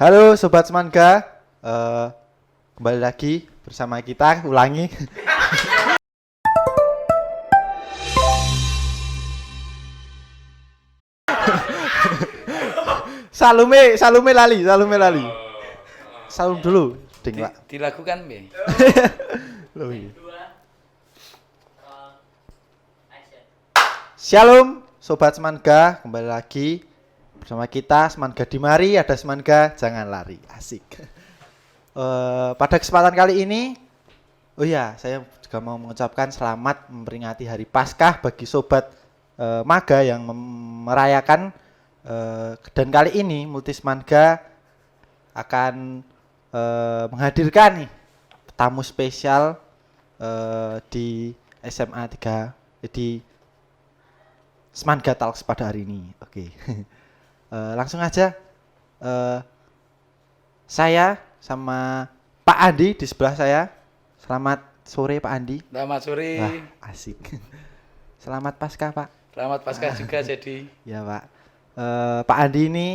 Halo Sobat Semangga, Eh, kembali lagi bersama kita, ulangi. Salume lali. Salum dulu, ding Pak. Dilakukan be. Loh, iya. Shalom Sobat Semangga, kembali lagi bersama kita. Semangga di mari, ada Semangga jangan lari, asik. Pada kesempatan kali ini, oh ya, saya juga mau mengucapkan selamat memperingati Hari Paskah bagi Sobat Maga yang merayakan. Dan kali ini Multi Semangga akan menghadirkan nih tamu spesial di SMA 3 di Semangga Talks pada hari ini. Oke. Langsung aja, saya sama Pak Andi di sebelah saya. Selamat sore Pak Andi. Selamat sore. Wah, asik. Selamat Paskah Pak. Selamat Paskah juga jadi. Ya Pak. Pak Andi ini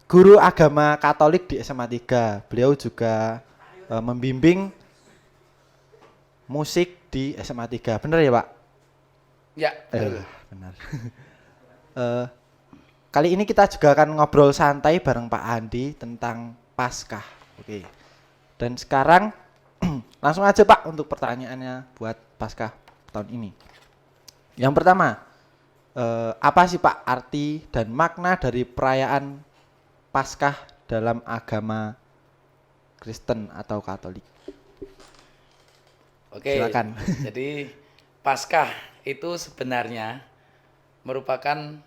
guru agama Katolik di SMA 3. Beliau juga membimbing musik di SMA 3. Benar ya Pak? Ya, betul. Benar. Kali ini kita juga akan ngobrol santai bareng Pak Andi tentang Paskah. Oke. Dan sekarang langsung aja Pak untuk pertanyaannya buat Paskah tahun ini. Yang pertama, apa sih Pak arti dan makna dari perayaan Paskah dalam agama Kristen atau Katolik? Oke. Silakan. Jadi Paskah itu sebenarnya merupakan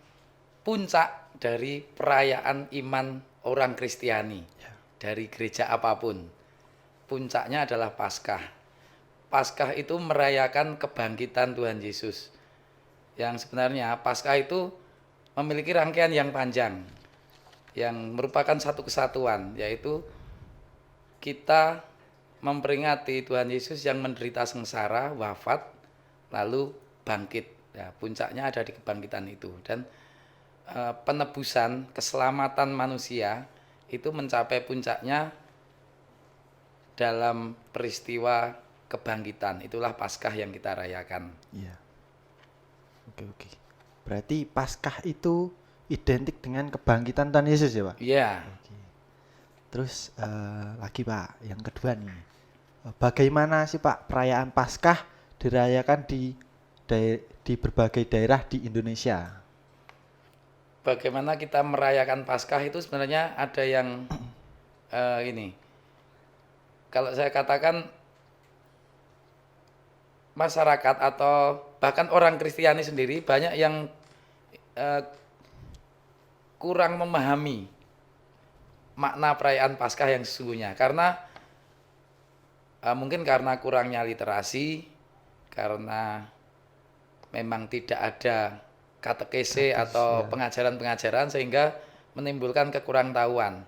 puncak dari perayaan iman orang Kristiani dari gereja apapun. Puncaknya adalah Paskah. Paskah itu merayakan kebangkitan Tuhan Yesus. Yang sebenarnya Paskah itu memiliki rangkaian yang panjang yang merupakan satu kesatuan, yaitu kita memperingati Tuhan Yesus yang menderita sengsara, wafat, lalu bangkit. Ya, puncaknya ada di kebangkitan itu, dan penebusan keselamatan manusia itu mencapai puncaknya dalam peristiwa kebangkitan. Itulah Paskah yang kita rayakan. Iya. Oke. Berarti Paskah itu identik dengan kebangkitan Tuhan Yesus ya Pak? Iya. Oke. Terus lagi Pak, yang kedua nih, bagaimana sih Pak perayaan Paskah dirayakan di berbagai daerah di Indonesia? Bagaimana kita merayakan Paskah itu sebenarnya ada yang ini. Kalau saya katakan masyarakat atau bahkan orang Kristiani sendiri banyak yang kurang memahami makna perayaan Paskah yang sesungguhnya, karena mungkin karena kurangnya literasi, karena memang tidak ada katekese atau pengajaran-pengajaran sehingga menimbulkan kekurangtahuan.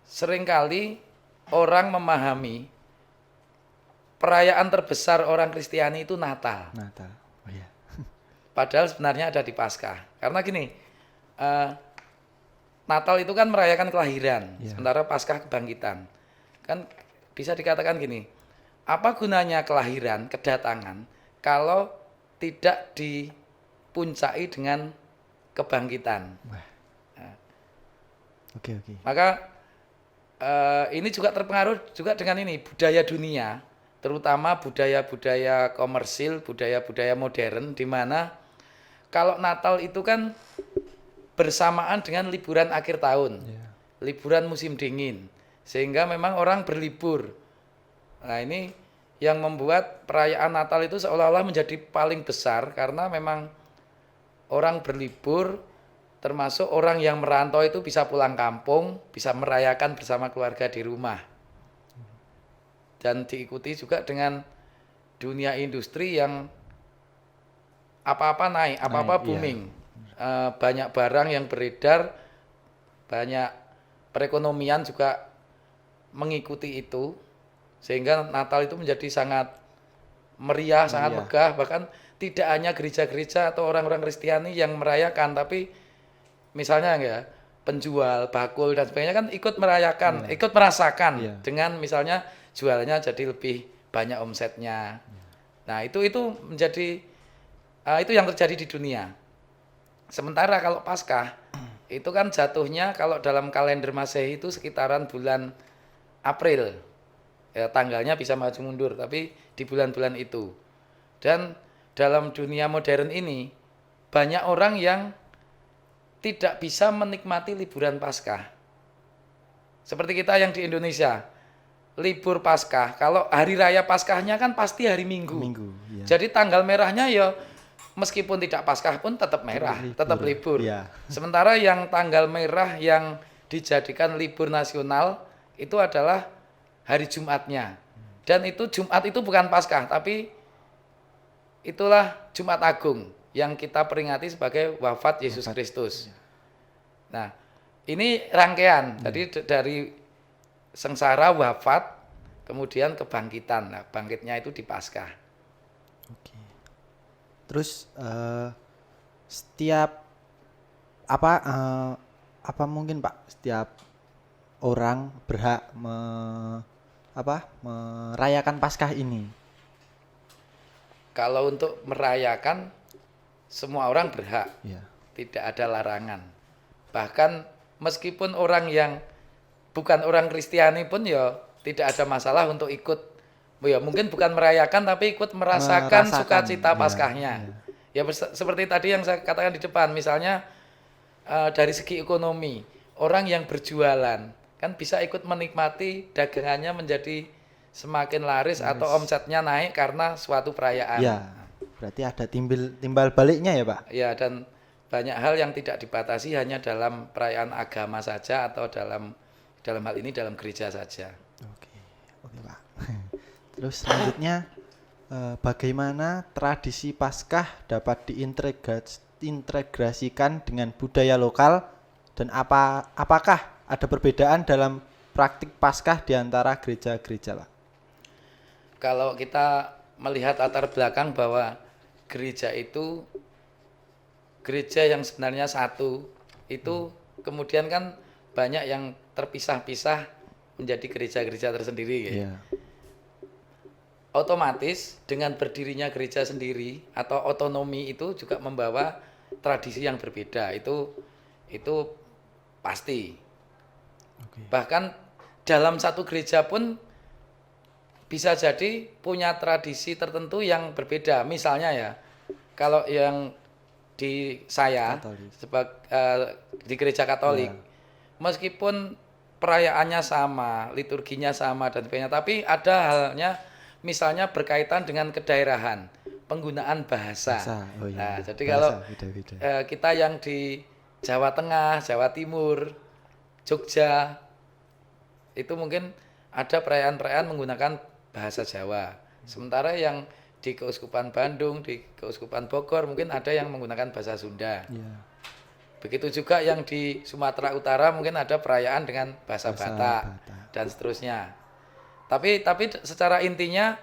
Seringkali orang memahami perayaan terbesar orang Kristiani itu Natal. Natal. Oh iya. Padahal sebenarnya ada di Paskah. Karena gini, Natal itu kan merayakan kelahiran, sementara Paskah kebangkitan. Kan bisa dikatakan gini, apa gunanya kelahiran, kedatangan, kalau tidak dipuncai dengan kebangkitan? Nah, Oke. maka ini juga terpengaruh juga dengan ini budaya dunia, terutama budaya-budaya komersil, budaya-budaya modern, di mana kalau Natal itu kan bersamaan dengan liburan akhir tahun, liburan musim dingin, sehingga memang orang berlibur. Nah ini yang membuat perayaan Natal itu seolah-olah menjadi paling besar, karena memang orang berlibur, termasuk orang yang merantau itu bisa pulang kampung, bisa merayakan bersama keluarga di rumah. Dan diikuti juga dengan dunia industri yang apa-apa naik, apa-apa booming. Banyak barang yang beredar, banyak perekonomian juga mengikuti itu, sehingga Natal itu menjadi sangat meriah, sangat megah. Bahkan tidak hanya gereja-gereja atau orang-orang Kristiani yang merayakan, tapi misalnya ya penjual, bakul dan sebagainya kan ikut merayakan, ikut merasakan Iya. dengan misalnya jualnya jadi lebih banyak omsetnya. Nah, itu menjadi itu yang terjadi di dunia. Sementara kalau Paskah itu kan jatuhnya kalau dalam kalender Masehi itu sekitaran bulan April. Ya, tanggalnya bisa maju mundur, tapi di bulan-bulan itu. Dan dalam dunia modern ini banyak orang yang tidak bisa menikmati liburan Paskah. Seperti kita yang di Indonesia, libur Paskah, kalau hari raya Paskahnya kan pasti hari Minggu. Minggu, iya. Jadi tanggal merahnya ya meskipun tidak Paskah pun tetap merah, tetap libur. Iya. Sementara yang tanggal merah yang dijadikan libur nasional itu adalah hari Jumatnya. Dan itu Jumat itu bukan Paskah, tapi itulah Jumat Agung yang kita peringati sebagai wafat Yesus Kristus. Nah, ini rangkaian. Jadi dari sengsara, wafat, kemudian kebangkitan. Nah, bangkitnya itu di Paskah. Oke. Terus setiap apa apa mungkin Pak setiap orang berhak merayakan Paskah ini? Kalau untuk merayakan semua orang berhak, Iya. tidak ada larangan. Bahkan meskipun orang yang bukan orang Kristiani pun ya tidak ada masalah untuk ikut, ya mungkin bukan merayakan tapi ikut merasakan sukacita ya, Paskahnya. Ya seperti tadi yang saya katakan di depan, misalnya dari segi ekonomi, orang yang berjualan kan bisa ikut menikmati dagangannya menjadi semakin laris atau omsetnya naik karena suatu perayaan. Ya, berarti ada timbal baliknya ya Pak? Ya, dan banyak hal yang tidak dibatasi hanya dalam perayaan agama saja atau dalam hal ini dalam gereja saja. Oke Pak. Terus selanjutnya bagaimana tradisi Paskah dapat diintegrasikan dengan budaya lokal dan apakah ada perbedaan dalam praktik Paskah di antara gereja-gereja Pak? Kalau kita melihat latar belakang bahwa gereja itu gereja yang sebenarnya satu, itu kemudian kan banyak yang terpisah-pisah menjadi gereja-gereja tersendiri. Iya. Otomatis dengan berdirinya gereja sendiri atau otonomi itu juga membawa tradisi yang berbeda. Itu pasti. Oke. Bahkan dalam satu gereja pun bisa jadi punya tradisi tertentu yang berbeda. Misalnya ya, kalau yang di saya di gereja Katolik, meskipun perayaannya sama, liturginya sama dan sebagainya, tapi ada halnya misalnya berkaitan dengan kedaerahan, penggunaan bahasa. Oh iya, Nah, jadi bahasa, kalau beda-beda. kita yang di Jawa Tengah, Jawa Timur, Jogja, itu mungkin ada perayaan-perayaan menggunakan bahasa Jawa. Sementara yang di Keuskupan Bandung, di Keuskupan Bogor mungkin ada yang menggunakan bahasa Sunda. Iya. Begitu juga yang di Sumatera Utara mungkin ada perayaan dengan bahasa Batak dan seterusnya. Tapi secara intinya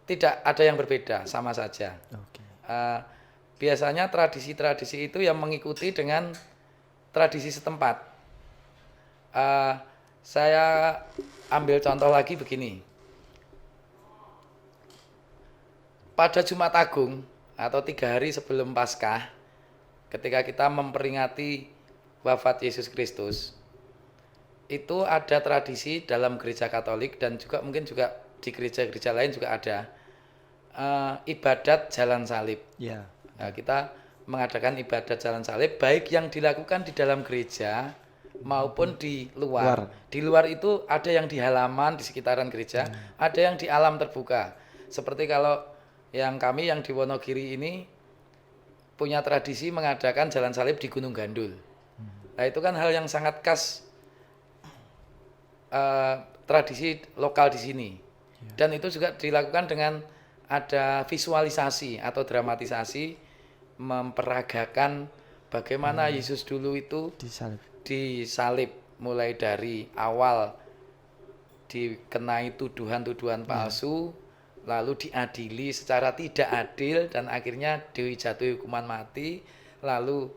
tidak ada yang berbeda, sama saja. Oke. Biasanya tradisi-tradisi itu yang mengikuti dengan tradisi setempat. Saya ambil contoh lagi begini. Pada Jumat Agung atau 3 hari sebelum Paskah, ketika kita memperingati wafat Yesus Kristus, itu ada tradisi dalam gereja Katolik dan juga mungkin juga di gereja-gereja lain juga ada ibadat jalan salib. Ya. Nah, kita mengadakan ibadat jalan salib baik yang dilakukan di dalam gereja maupun di luar. Di luar itu ada yang di halaman di sekitaran gereja, ada yang di alam terbuka. Seperti kalau yang kami yang di Wonogiri ini punya tradisi mengadakan jalan salib di Gunung Gandul. Nah, itu kan hal yang sangat khas tradisi lokal di sini. Dan itu juga dilakukan dengan ada visualisasi atau dramatisasi memperagakan bagaimana Yesus dulu itu disalib mulai dari awal dikenai tuduhan-tuduhan palsu, lalu diadili secara tidak adil dan akhirnya dijatuhi hukuman mati, lalu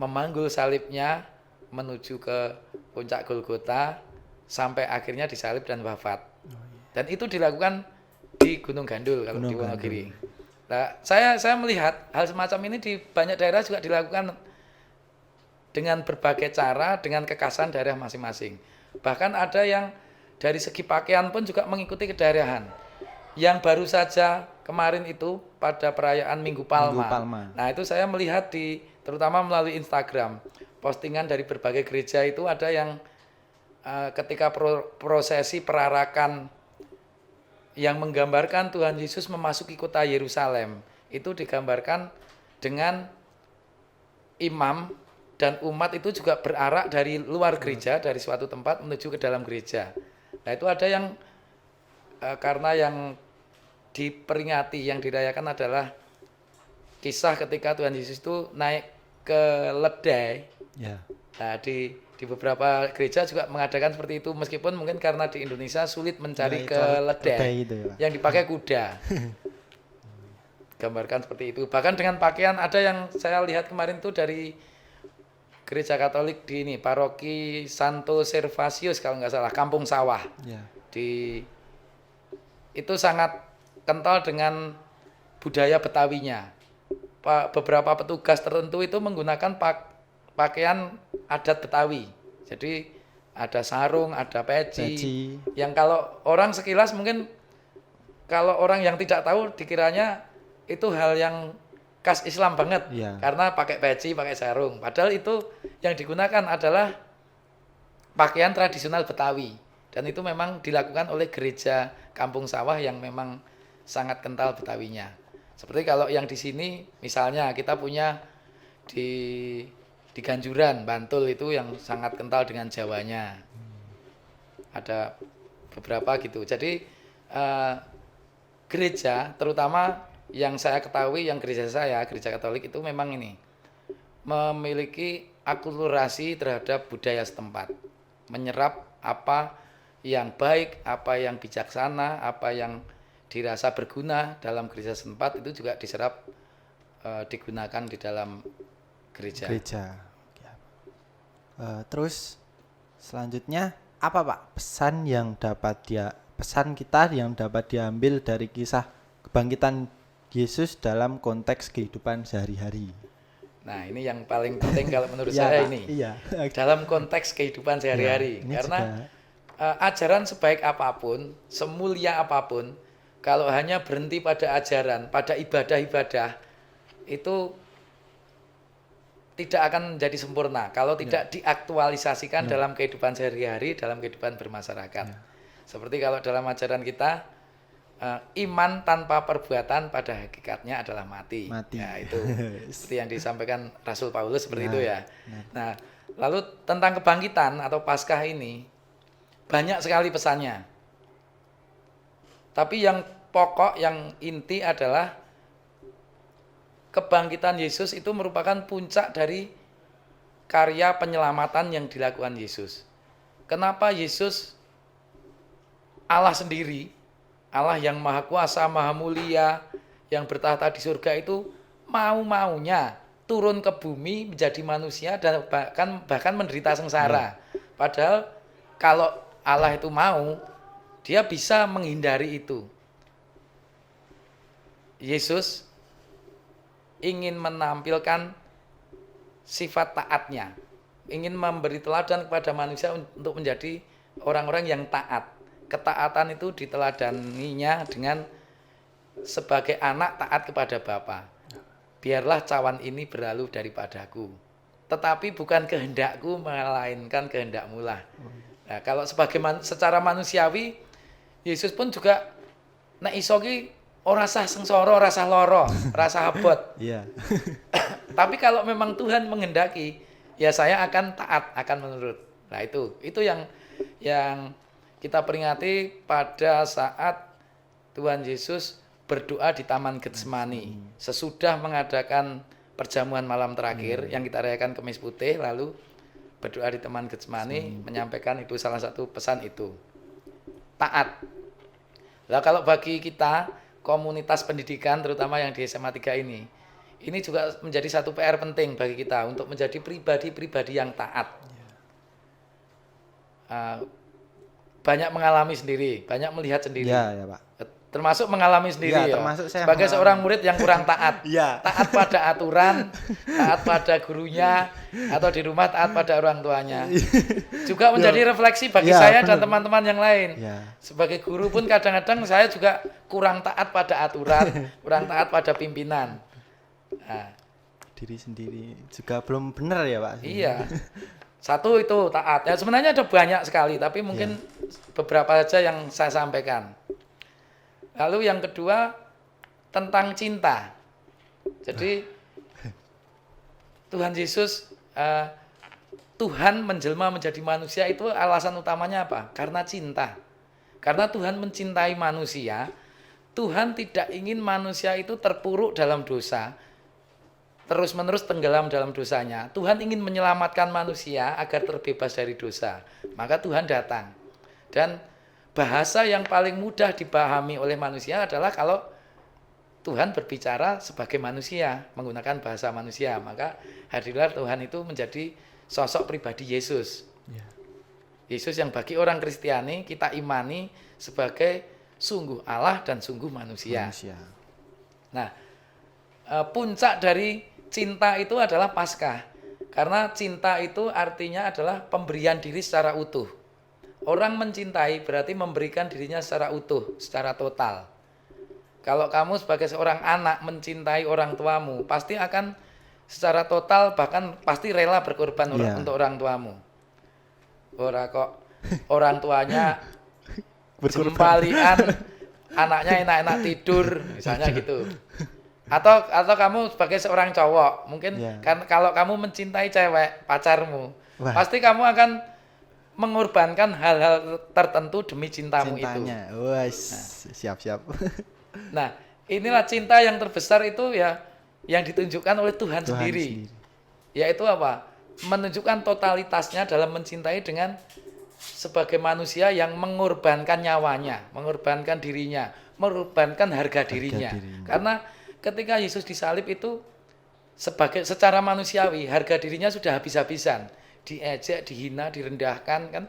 memanggul salibnya, menuju ke puncak Golgota sampai akhirnya disalib dan wafat. Dan itu dilakukan di Gunung Gandul kalau Gunung di Wonogiri. Gandul. Nah, saya melihat hal semacam ini di banyak daerah juga dilakukan dengan berbagai cara, dengan kekhasan daerah masing-masing. Bahkan ada yang dari segi pakaian pun juga mengikuti kedaerahan. Yang baru saja kemarin itu pada perayaan Minggu Palma. Minggu Palma. Nah, itu saya melihat terutama melalui Instagram, postingan dari berbagai gereja itu ada yang ketika prosesi perarakan yang menggambarkan Tuhan Yesus memasuki kota Yerusalem, itu digambarkan dengan imam dan umat itu juga berarak dari luar gereja, dari suatu tempat menuju ke dalam gereja. Nah, itu ada yang karena yang diperingati, yang dirayakan adalah kisah ketika Tuhan Yesus itu naik ke ledai. Ya. Nah, di beberapa gereja juga mengadakan seperti itu, meskipun mungkin karena di Indonesia sulit mencari keledai itu, ya. yang dipakai kuda. Gambarkan seperti itu. Bahkan dengan pakaian, ada yang saya lihat kemarin tuh dari gereja Katolik di ini, paroki Santo Servasius kalau nggak salah, Kampung Sawah. Ya. Itu sangat kental dengan budaya Betawinya. Beberapa petugas tertentu itu menggunakan pakaian adat Betawi. Jadi ada sarung, ada peci. Yang kalau orang sekilas mungkin kalau orang yang tidak tahu dikiranya itu hal yang khas Islam banget. Ya. Karena pakai peci, pakai sarung. Padahal itu yang digunakan adalah pakaian tradisional Betawi. Dan itu memang dilakukan oleh gereja Kampung Sawah yang memang sangat kental Betawinya. Seperti kalau yang di sini misalnya kita punya di Ganjuran, Bantul itu yang sangat kental dengan Jawanya. Ada beberapa gitu. Jadi gereja, terutama yang saya ketahui, yang gereja saya, gereja Katolik itu memang ini memiliki akulturasi terhadap budaya setempat, menyerap apa yang baik, apa yang bijaksana, apa yang dirasa berguna dalam gereja setempat itu juga diserap, digunakan di dalam gereja. Terus selanjutnya apa Pak pesan kita yang dapat diambil dari kisah kebangkitan Yesus dalam konteks kehidupan sehari-hari? Nah, ini yang paling penting kalau menurut Ya, saya Pak. ini. Iya. Dalam konteks kehidupan sehari-hari. Ya, karena ajaran sebaik apapun, semulia apapun, kalau hanya berhenti pada ajaran, pada ibadah-ibadah, itu tidak akan menjadi sempurna kalau tidak diaktualisasikan dalam kehidupan sehari-hari, dalam kehidupan bermasyarakat. Seperti kalau dalam ajaran kita, iman tanpa perbuatan pada hakikatnya adalah mati. Ya, itu seperti yang disampaikan Rasul Paulus seperti itu ya. Nah, lalu tentang kebangkitan atau Paskah ini banyak sekali pesannya. Tapi yang pokok, yang inti adalah kebangkitan Yesus itu merupakan puncak dari karya penyelamatan yang dilakukan Yesus. Kenapa Yesus, Allah sendiri, Allah yang maha kuasa, maha mulia, yang bertahta di surga itu mau-maunya turun ke bumi menjadi manusia dan bahkan menderita sengsara. Padahal kalau Allah itu mau, dia bisa menghindari itu. Yesus ingin menampilkan sifat taatnya, ingin memberi teladan kepada manusia untuk menjadi orang-orang yang taat. Ketaatan itu diteladaninya dengan sebagai anak taat kepada Bapa. Biarlah cawan ini berlalu daripadaku, tetapi bukan kehendakku melainkan kehendakmu lah. Nah, kalau secara manusiawi, Yesus pun juga nek iso ki ora sah sengsara, ora sah lara, ora sah abot. Iya. Tapi kalau memang Tuhan menghendaki, ya saya akan taat, akan menurut. Nah, itu yang kita peringati pada saat Tuhan Yesus berdoa di Taman Getsemani. Sesudah mengadakan perjamuan malam terakhir yang kita rayakan Kemis Putih, lalu berdoa di Taman Getsemani, menyampaikan itu salah satu pesan itu. Taat. Nah, kalau bagi kita komunitas pendidikan terutama yang di SMA 3 ini juga menjadi satu PR penting bagi kita untuk menjadi pribadi-pribadi yang taat. uh, banyak mengalami sendiri, banyak melihat sendiri. Ya, ya Pak. Termasuk mengalami sendiri Ya, ya. termasuk saya Sebagai mengalami. seorang murid yang kurang taat. Iya. Taat pada aturan, taat pada gurunya, atau di rumah taat pada orang tuanya. Juga menjadi refleksi bagi Ya, saya dan benar. teman-teman yang lain. Ya. Sebagai guru pun kadang-kadang saya juga kurang taat pada aturan, kurang taat pada pimpinan. Nah, Diri sendiri juga belum benar ya Pak. iya. Satu itu taat. Ya sebenarnya ada banyak sekali, tapi mungkin beberapa saja yang saya sampaikan. Lalu yang kedua tentang cinta. Jadi Tuhan Yesus, Tuhan menjelma menjadi manusia itu alasan utamanya apa? Karena cinta. Karena Tuhan mencintai manusia, Tuhan tidak ingin manusia itu terpuruk dalam dosa, terus-menerus tenggelam dalam dosanya. Tuhan ingin menyelamatkan manusia agar terbebas dari dosa. Maka Tuhan datang. Dan bahasa yang paling mudah dipahami oleh manusia adalah kalau Tuhan berbicara sebagai manusia, menggunakan bahasa manusia. Maka hadirlah Tuhan itu menjadi sosok pribadi Yesus. Ya. Yesus yang bagi orang Kristiani kita imani sebagai sungguh Allah dan sungguh manusia. Nah, puncak dari cinta itu adalah Paskah. Karena cinta itu artinya adalah pemberian diri secara utuh. Orang mencintai berarti memberikan dirinya secara utuh, secara total. Kalau kamu sebagai seorang anak mencintai orang tuamu, pasti akan secara total, bahkan pasti rela berkorban untuk orang tuamu. Ora kok orang tuanya jempalian, anaknya enak-enak tidur, misalnya gitu. Atau kamu sebagai seorang cowok, mungkin kan kalau kamu mencintai cewek, pacarmu, pasti kamu akan mengorbankan hal-hal tertentu demi cintamu Cintanya. itu. Wah, siap-siap. Nah, inilah cinta yang terbesar itu ya yang ditunjukkan oleh Tuhan sendiri. Yaitu apa? Menunjukkan totalitasnya dalam mencintai dengan sebagai manusia yang mengorbankan nyawanya, mengorbankan dirinya, mengorbankan harga dirinya. Karena ketika Yesus disalib itu secara manusiawi harga dirinya sudah habis-habisan. Diejek, dihina, direndahkan, kan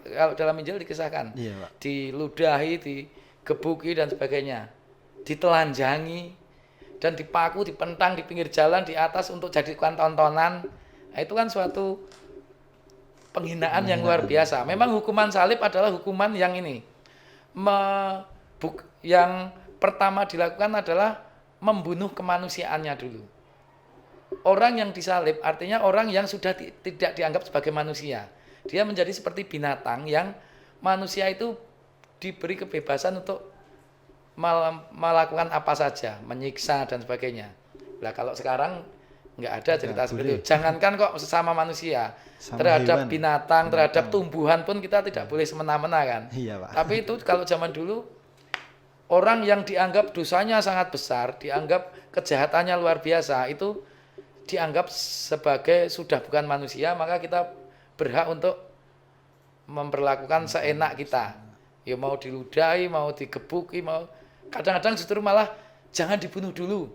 kalau dalam Injil dikisahkan, diludahi, digebuki dan sebagainya, ditelanjangi dan dipaku, dipentang di pinggir jalan di atas untuk jadikan tontonan. Nah, itu kan suatu penghinaan yang luar biasa. Memang hukuman salib adalah hukuman yang ini, yang pertama dilakukan adalah membunuh kemanusiaannya dulu. Orang yang disalib artinya orang yang sudah tidak dianggap sebagai manusia. Dia menjadi seperti binatang yang manusia itu diberi kebebasan untuk melakukan apa saja, menyiksa dan sebagainya. Nah, kalau sekarang nggak ada cerita seperti itu. Jangankan kok sesama manusia, terhadap binatang, terhadap tumbuhan pun kita tidak boleh semena-mena kan. Iya, Pak. Tapi itu kalau zaman dulu orang yang dianggap dosanya sangat besar, dianggap kejahatannya luar biasa, itu dianggap sebagai sudah bukan manusia, maka kita berhak untuk memperlakukan seenak kita. Ya mau diludahi, mau digebuki, mau kadang-kadang justru malah jangan dibunuh dulu.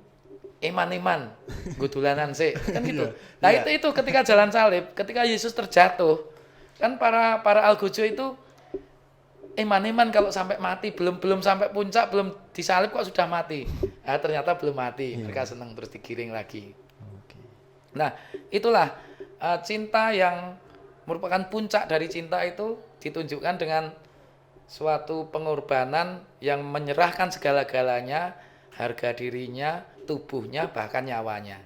Eman-eman, gudulanan sih, kan gitu. Nah, itu ketika jalan salib, ketika Yesus terjatuh, kan para algojo itu eman-eman kalau sampai mati, belum sampai puncak, belum disalib kok sudah mati. Nah, ternyata belum mati. Mereka senang terus digiring lagi. Nah, itulah cinta yang merupakan puncak dari cinta itu ditunjukkan dengan suatu pengorbanan yang menyerahkan segala-galanya, harga dirinya, tubuhnya, bahkan nyawanya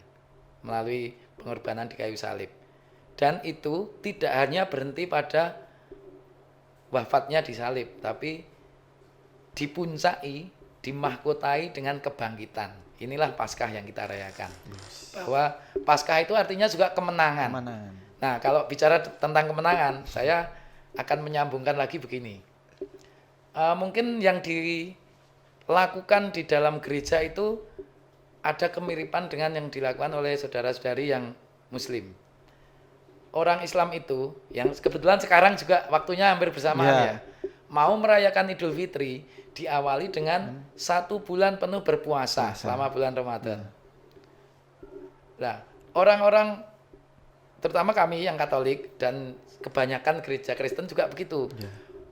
melalui pengorbanan di kayu salib. Dan itu tidak hanya berhenti pada wafatnya di salib, tapi dipuncai, dimahkotai dengan kebangkitan. Inilah Paskah yang kita rayakan. Bahwa Paskah itu artinya juga kemenangan. Nah, kalau bicara tentang kemenangan, saya akan menyambungkan lagi begini. Mungkin yang dilakukan di dalam gereja itu ada kemiripan dengan yang dilakukan oleh saudara-saudari yang Muslim. Orang Islam itu, yang kebetulan sekarang juga waktunya hampir bersamaan ya, mau merayakan Idul Fitri, diawali dengan 1 bulan penuh berpuasa selama bulan Ramadan. Nah, orang-orang terutama kami yang Katolik dan kebanyakan gereja Kristen juga begitu. Ya.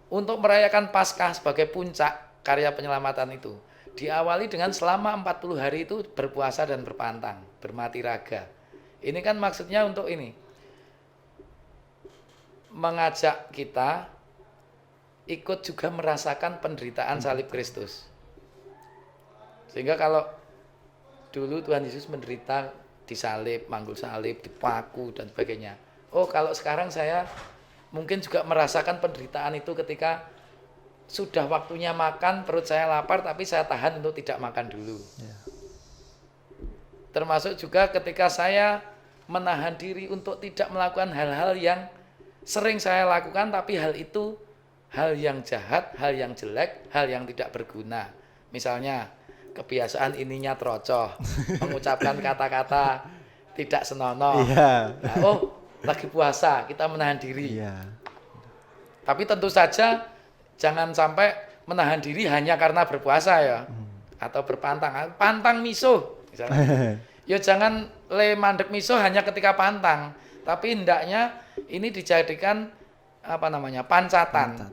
Untuk merayakan Paskah sebagai puncak karya penyelamatan itu, diawali dengan selama 40 hari itu berpuasa dan berpantang, bermati raga. Ini kan maksudnya untuk ini, mengajak kita ikut juga merasakan penderitaan salib Kristus. Sehingga kalau dulu Tuhan Yesus menderita disalib, manggul salib, dipaku dan sebagainya. Oh, kalau sekarang saya mungkin juga merasakan penderitaan itu ketika sudah waktunya makan, perut saya lapar tapi saya tahan untuk tidak makan dulu. Ya. Termasuk juga ketika saya menahan diri untuk tidak melakukan hal-hal yang sering saya lakukan, tapi hal itu hal yang jahat, hal yang jelek, hal yang tidak berguna. Misalnya kebiasaan ininya terocoh, mengucapkan kata-kata tidak senonoh. Iya. Nah, oh, lagi puasa, kita menahan diri. Iya. Tapi tentu saja jangan sampai menahan diri hanya karena berpuasa ya. Atau berpantang. Pantang misuh misalnya. Ya jangan mandek misuh hanya ketika pantang. Tapi hendaknya ini dijadikan pancatan.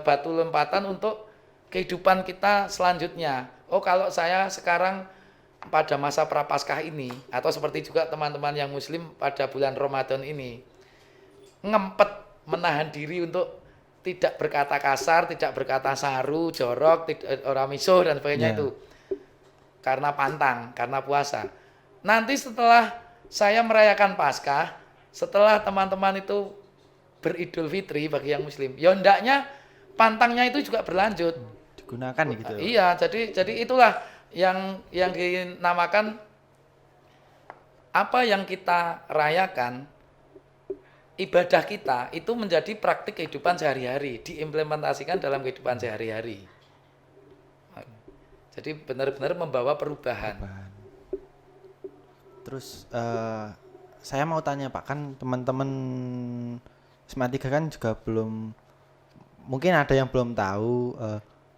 Batu lompatan untuk kehidupan kita selanjutnya. Oh, kalau saya sekarang pada masa Prapaskah ini, atau seperti juga teman-teman yang muslim pada bulan Ramadan ini, ngempet menahan diri untuk tidak berkata kasar, tidak berkata saru, jorok, ora misuh dan sebagainya itu. Karena pantang, karena puasa. Nanti setelah saya merayakan Paskah, setelah teman-teman itu beridul fitri bagi yang muslim, ya hendaknya pantangnya itu juga berlanjut. Digunakan gitu. Iya, jadi itulah yang dinamakan apa yang kita rayakan, ibadah kita itu menjadi praktik kehidupan sehari-hari, diimplementasikan dalam kehidupan sehari-hari. Jadi benar-benar membawa perubahan. Terus saya mau tanya Pak, kan teman-teman SMA 3 kan juga belum, mungkin ada yang belum tahu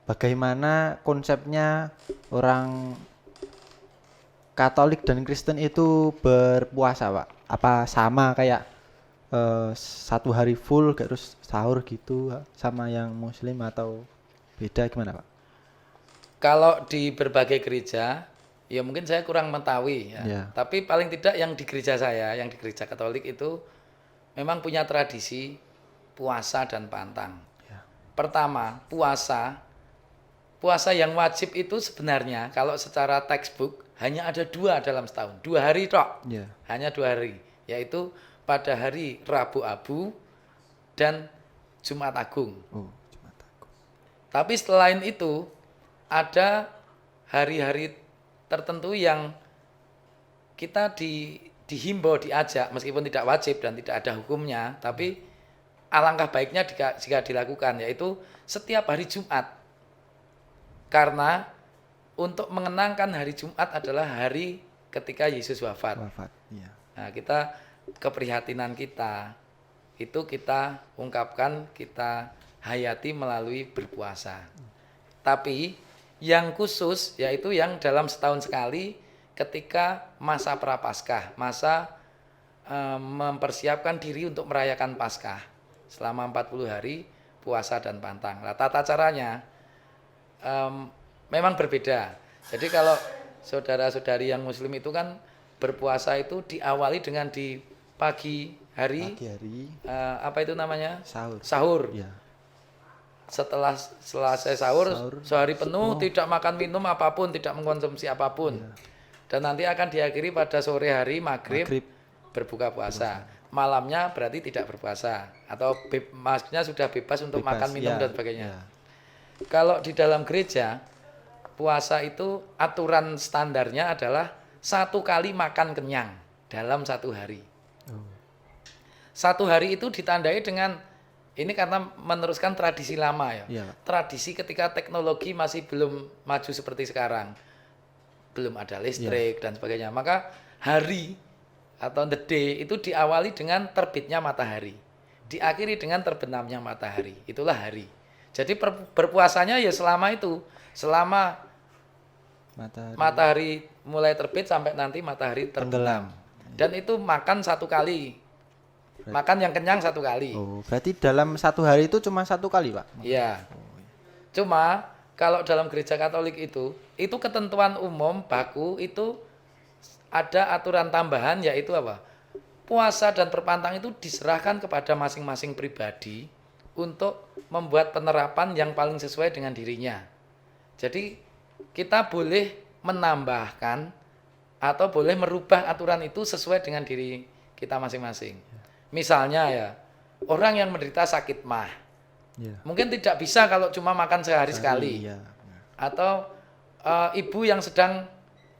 bagaimana konsepnya orang Katolik dan Kristen itu berpuasa Pak. Apa sama kayak satu hari full terus sahur gitu sama yang Muslim atau beda, gimana Pak? Kalau di berbagai gereja, ya mungkin saya kurang mengetahui ya. Ya. Tapi paling tidak yang di gereja saya, yang di gereja Katolik itu memang punya tradisi puasa dan pantang. Ya. Pertama, puasa yang wajib itu sebenarnya kalau secara textbook hanya ada 2 dalam setahun. 2 hari tok. Ya. Hanya 2 hari, yaitu pada hari Rabu Abu dan Jumat Agung. Oh, cuma takut. Tapi selain itu ada hari-hari tertentu yang kita dihimbau, diajak, meskipun tidak wajib dan tidak ada hukumnya, tapi alangkah baiknya jika dilakukan, yaitu setiap hari Jumat. Karena untuk mengenangkan hari Jumat adalah hari ketika Yesus wafat. Ya. Nah, kita keprihatinan kita itu kita ungkapkan, kita hayati melalui berpuasa. Tapi yang khusus yaitu yang dalam setahun sekali ketika masa Prapaskah, masa mempersiapkan diri untuk merayakan Paskah selama 40 hari puasa dan pantang. Nah, tata caranya memang berbeda. Jadi kalau saudara-saudari yang muslim itu kan berpuasa itu diawali dengan di pagi hari, apa itu namanya? Sahur. Ya. Setelah selesai sahur sehari penuh tidak makan minum apapun, tidak mengkonsumsi apapun. Ya. Dan nanti akan diakhiri pada sore hari maghrib. Berbuka puasa. Malamnya berarti tidak berpuasa atau maksudnya sudah bebas untuk makan minum dan sebagainya. Ya. Kalau di dalam gereja puasa itu aturan standarnya adalah 1 kali makan kenyang dalam 1 hari. 1 hari itu ditandai dengan ini karena meneruskan tradisi lama ya. Tradisi ketika teknologi masih belum maju seperti sekarang. Belum ada listrik dan sebagainya. Maka hari atau the day itu diawali dengan terbitnya matahari. Diakhiri dengan terbenamnya matahari. Itulah hari. Jadi berpuasanya ya selama itu. Selama matahari mulai terbit sampai nanti matahari terbenam. Dan itu makan 1 kali Makan yang kenyang 1 kali. Oh, berarti dalam 1 hari itu cuma 1 kali, Pak? Iya. Cuma kalau dalam gereja Katolik itu ketentuan umum baku itu ada aturan tambahan yaitu apa? Puasa dan berpantang itu diserahkan kepada masing-masing pribadi untuk membuat penerapan yang paling sesuai dengan dirinya. Jadi kita boleh menambahkan atau boleh merubah aturan itu sesuai dengan diri kita masing-masing. Misalnya ya, orang yang menderita sakit mah, Iya. mungkin tidak bisa kalau cuma makan sehari sekali. Iya. Atau ibu yang sedang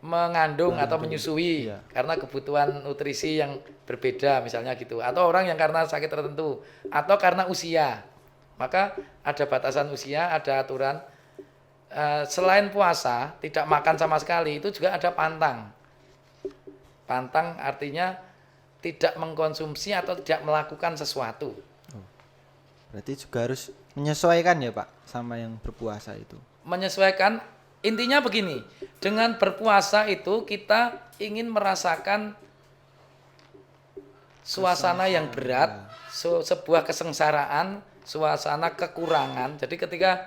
mengandung atau menyusui Iya. karena kebutuhan nutrisi yang berbeda misalnya gitu. Atau orang yang karena sakit tertentu atau karena usia. Maka ada batasan usia, ada aturan. Selain puasa, tidak makan sama sekali, itu juga ada pantang. Pantang artinya tidak mengkonsumsi atau tidak melakukan sesuatu. Berarti juga harus menyesuaikan ya, Pak, sama yang berpuasa itu. Menyesuaikan, intinya begini, dengan berpuasa itu kita ingin merasakan suasana yang berat, sebuah kesengsaraan, suasana kekurangan. Jadi ketika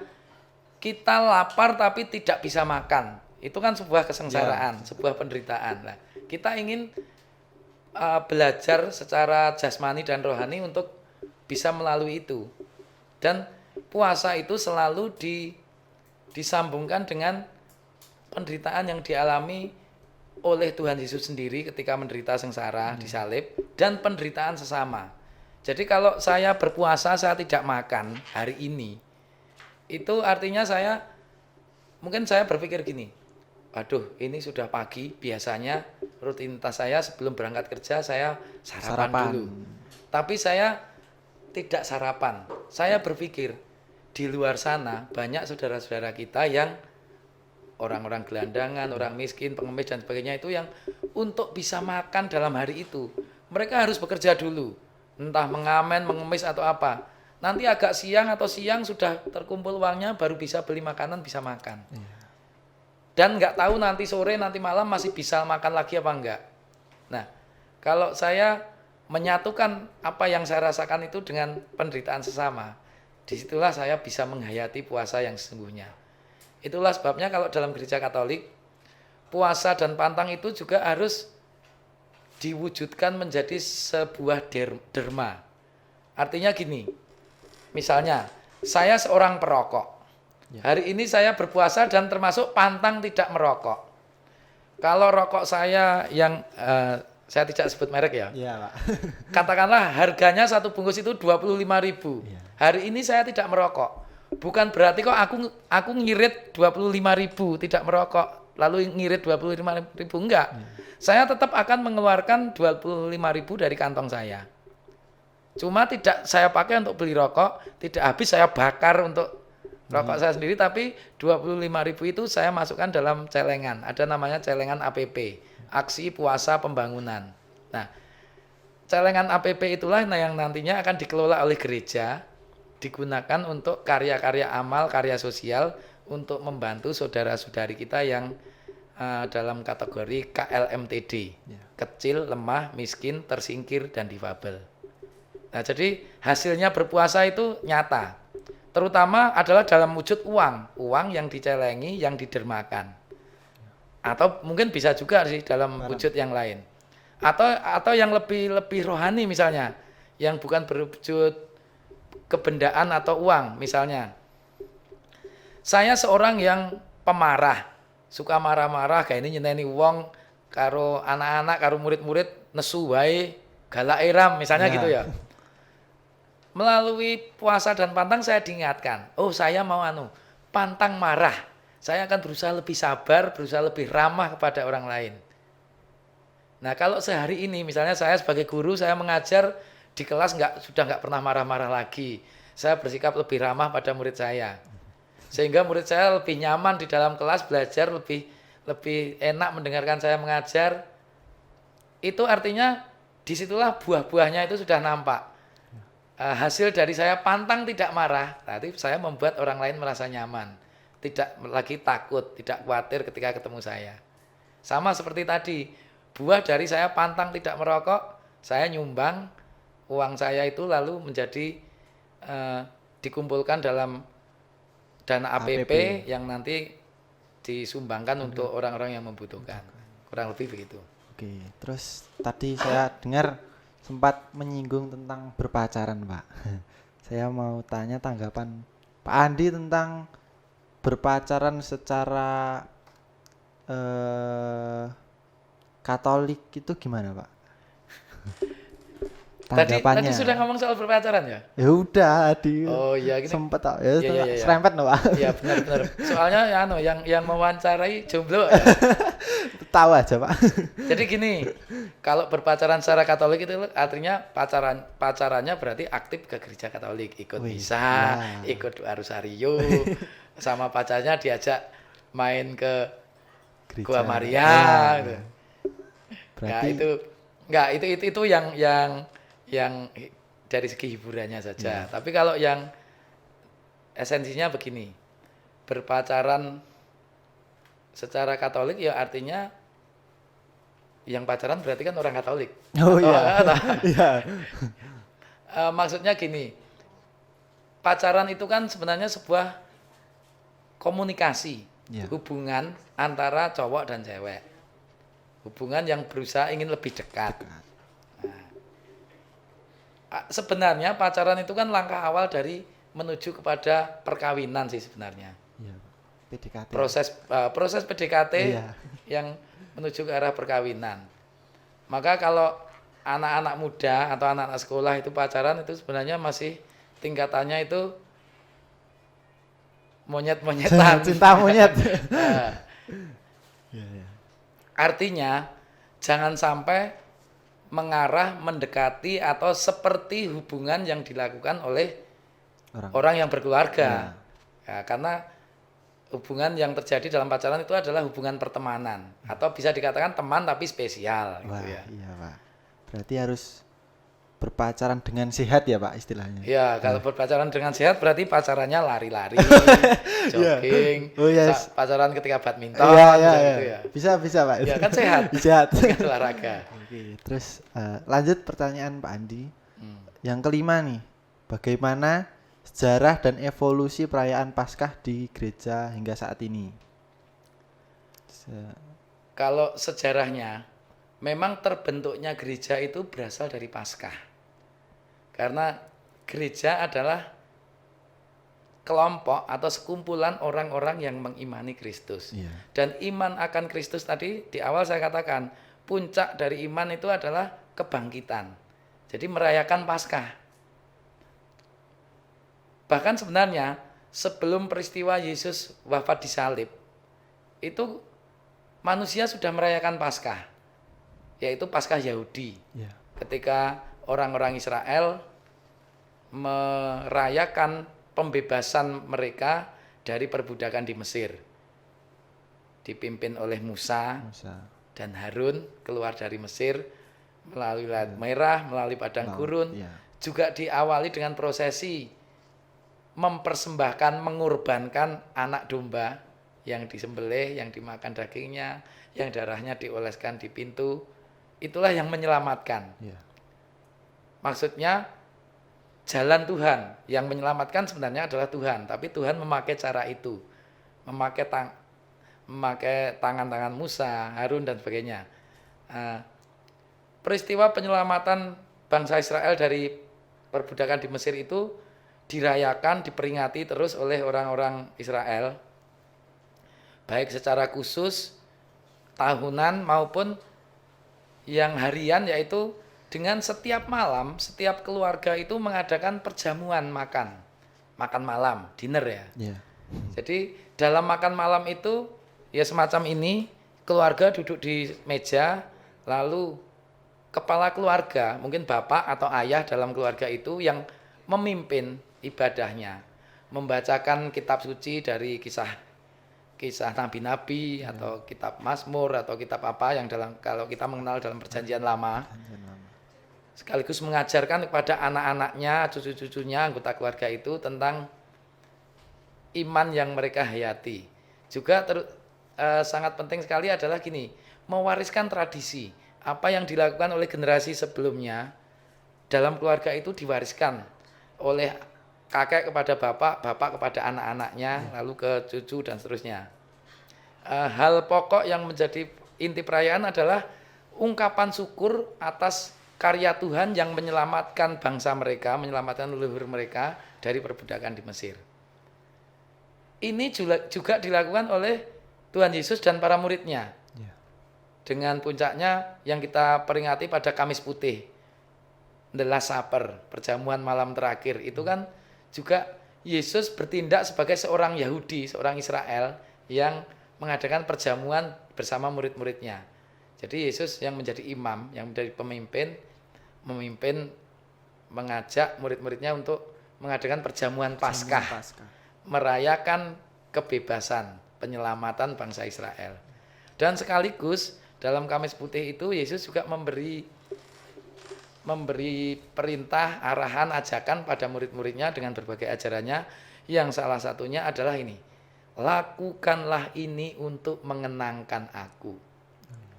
kita lapar tapi tidak bisa makan, itu kan sebuah kesengsaraan, sebuah penderitaan. Nah, kita ingin belajar secara jasmani dan rohani untuk bisa melalui itu. Dan puasa itu selalu disambungkan dengan penderitaan yang dialami oleh Tuhan Yesus sendiri ketika menderita sengsara disalib dan penderitaan sesama. Jadi kalau saya berpuasa, saya tidak makan hari ini, itu artinya mungkin saya berpikir gini, waduh ini sudah pagi, biasanya rutinitas saya sebelum berangkat kerja saya sarapan dulu. Tapi saya tidak sarapan. Saya berpikir di luar sana banyak saudara-saudara kita yang orang-orang gelandangan, orang miskin, pengemis dan sebagainya itu yang untuk bisa makan dalam hari itu mereka harus bekerja dulu, entah mengamen, mengemis atau apa. Nanti agak siang atau siang sudah terkumpul uangnya baru bisa beli makanan, bisa makan. Dan nggak tahu nanti sore, nanti malam masih bisa makan lagi apa enggak. Nah, kalau saya menyatukan apa yang saya rasakan itu dengan penderitaan sesama, disitulah saya bisa menghayati puasa yang sesungguhnya. Itulah sebabnya kalau dalam gereja Katolik, puasa dan pantang itu juga harus diwujudkan menjadi sebuah derma. Artinya gini, misalnya saya seorang perokok. Hari ini saya berpuasa dan termasuk pantang tidak merokok. Kalau rokok saya yang saya tidak sebut merek ya. Iya, Pak. Katakanlah harganya satu bungkus itu 25.000. Hari ini saya tidak merokok. Bukan berarti kok aku ngirit 25.000 tidak merokok lalu ngirit 25.000, enggak. Saya tetap akan mengeluarkan 25.000 dari kantong saya. Cuma tidak saya pakai untuk beli rokok, tidak habis saya bakar untuk rokok saya sendiri, tapi 25.000 itu saya masukkan dalam celengan. Ada namanya celengan APP, Aksi Puasa Pembangunan. Nah, celengan APP itulah yang nantinya akan dikelola oleh gereja, digunakan untuk karya-karya amal, karya sosial untuk membantu saudara-saudari kita yang dalam kategori KLMTD, kecil, lemah, miskin, tersingkir, dan difabel. Nah, jadi hasilnya berpuasa itu nyata. Terutama adalah dalam wujud uang yang dicelengi, yang didermakan. Atau mungkin bisa juga sih dalam wujud yang lain. Atau yang lebih rohani misalnya, yang bukan berwujud kebendaan atau uang misalnya. Saya seorang yang pemarah, suka marah-marah kayak ini nyeneni wong karo anak-anak, karo murid-murid nesu wae, galak eram misalnya gitu ya. Melalui puasa dan pantang saya diingatkan, oh saya mau pantang marah. Saya akan berusaha lebih sabar, berusaha lebih ramah kepada orang lain. Nah kalau sehari ini misalnya saya sebagai guru, saya mengajar di kelas sudah nggak pernah marah-marah lagi. Saya bersikap lebih ramah pada murid saya. Sehingga murid saya lebih nyaman di dalam kelas belajar, lebih enak mendengarkan saya mengajar. Itu artinya disitulah buah-buahnya itu sudah nampak. Hasil dari saya pantang tidak marah, tadi saya membuat orang lain merasa nyaman, tidak lagi takut, tidak khawatir ketika ketemu saya. Sama seperti tadi, buah dari saya pantang tidak merokok, saya nyumbang uang saya itu lalu menjadi dikumpulkan dalam dana APP, yang nanti disumbangkan untuk orang-orang yang membutuhkan. Kurang lebih begitu. Oke, terus tadi saya dengar sempat menyinggung tentang berpacaran, Pak. Saya mau tanya tanggapan Pak Andi tentang berpacaran secara Katolik itu gimana, Pak? Tadi Tanggapannya. sudah ngomong soal berpacaran ya? Ya udah, di Oh iya, gini. sempet tak ya, Iya. serempet loh, Pak. Iya benar. Soalnya yang mewawancarai jomblo ya. Tahu aja, Pak. Jadi gini, kalau berpacaran secara Katolik itu artinya pacarannya berarti aktif ke gereja Katolik, ikut Wih, misa, ya. ikut doa rosario, sama pacarnya diajak main ke Gereja. Gua Maria. Ya. Gitu. Berarti Itu yang dari segi hiburannya saja. Tapi kalau yang esensinya begini, berpacaran secara Katolik ya artinya yang pacaran berarti kan orang Katolik. oh iya. Iya. Maksudnya gini, pacaran itu kan sebenarnya sebuah komunikasi, Iya. hubungan antara cowok dan cewek, hubungan yang berusaha ingin lebih dekat. Sebenarnya pacaran itu kan langkah awal dari menuju kepada perkawinan sih sebenarnya. Iya, PDKT. Proses PDKT Iya. yang menuju ke arah perkawinan. Maka kalau anak-anak muda atau anak-anak sekolah itu pacaran itu sebenarnya masih tingkatannya itu monyet-monyetan. Cinta monyet. Nah, Iya. artinya jangan sampai mengarah mendekati atau seperti hubungan yang dilakukan oleh orang yang berkeluarga. Ya, karena hubungan yang terjadi dalam pacaran itu adalah hubungan pertemanan atau bisa dikatakan teman tapi spesial. Wah, gitu ya. iya, Pak. Berarti harus berpacaran dengan sehat ya, Pak, istilahnya. Ya, kalau berpacaran dengan sehat berarti pacarannya lari-lari, jogging, Oh, yes. pacaran ketika badminton, Iya, gitu ya. Bisa, Pak. Ya kan sehat. Sehat. Olahraga. Oke, terus lanjut pertanyaan Pak Andi. Yang kelima nih, bagaimana sejarah dan evolusi perayaan Paskah di gereja hingga saat ini? Kalau sejarahnya, memang terbentuknya gereja itu berasal dari Paskah. Karena gereja adalah kelompok atau sekumpulan orang-orang yang mengimani Kristus. Iya. Dan iman akan Kristus tadi di awal saya katakan, puncak dari iman itu adalah kebangkitan. Jadi merayakan Paskah. Bahkan sebenarnya sebelum peristiwa Yesus wafat di salib, itu manusia sudah merayakan Paskah, yaitu Paskah Yahudi. Iya. Ketika orang-orang Israel merayakan pembebasan mereka dari perbudakan di Mesir, dipimpin oleh Musa dan Harun keluar dari Mesir melalui Laut Merah, melalui padang gurun, juga diawali dengan prosesi mempersembahkan, mengorbankan anak domba yang disembelih, yang dimakan dagingnya, yang darahnya dioleskan di pintu. Itulah yang menyelamatkan. Maksudnya jalan Tuhan, yang menyelamatkan sebenarnya adalah Tuhan, tapi Tuhan memakai cara itu, memakai tangan-tangan Musa, Harun dan sebagainya. Peristiwa penyelamatan bangsa Israel dari perbudakan di Mesir itu dirayakan, diperingati terus oleh orang-orang Israel, baik secara khusus tahunan maupun yang harian, yaitu dengan setiap malam, setiap keluarga itu mengadakan perjamuan makan malam, dinner ya. Jadi dalam makan malam itu ya semacam ini, keluarga duduk di meja, lalu kepala keluarga, mungkin bapak atau ayah dalam keluarga itu yang memimpin ibadahnya, membacakan kitab suci dari kisah nabi-nabi atau kitab Mazmur atau kitab apa yang kalau kita mengenal dalam perjanjian lama. Sekaligus mengajarkan kepada anak-anaknya, cucu-cucunya, anggota keluarga itu tentang iman yang mereka hayati. Juga sangat penting sekali adalah gini, mewariskan tradisi apa yang dilakukan oleh generasi sebelumnya dalam keluarga itu diwariskan oleh kakek kepada bapak, bapak kepada anak-anaknya, lalu ke cucu dan seterusnya. Hal pokok yang menjadi inti perayaan adalah ungkapan syukur atas karya Tuhan yang menyelamatkan bangsa mereka, menyelamatkan leluhur mereka dari perbudakan di Mesir. Ini juga dilakukan oleh Tuhan Yesus dan para muridnya. Ya. Dengan puncaknya yang kita peringati pada Kamis Putih, The Last Supper, perjamuan malam terakhir. Itu kan juga Yesus bertindak sebagai seorang Yahudi, seorang Israel yang mengadakan perjamuan bersama murid-muridnya. Jadi Yesus yang menjadi imam, yang menjadi pemimpin, mengajak murid-muridnya untuk mengadakan perjamuan Paskah, merayakan kebebasan, penyelamatan bangsa Israel. Dan sekaligus dalam Kamis Putih itu Yesus juga memberi perintah, arahan, ajakan pada murid-muridnya dengan berbagai ajarannya, yang salah satunya adalah ini: lakukanlah ini untuk mengenangkan aku.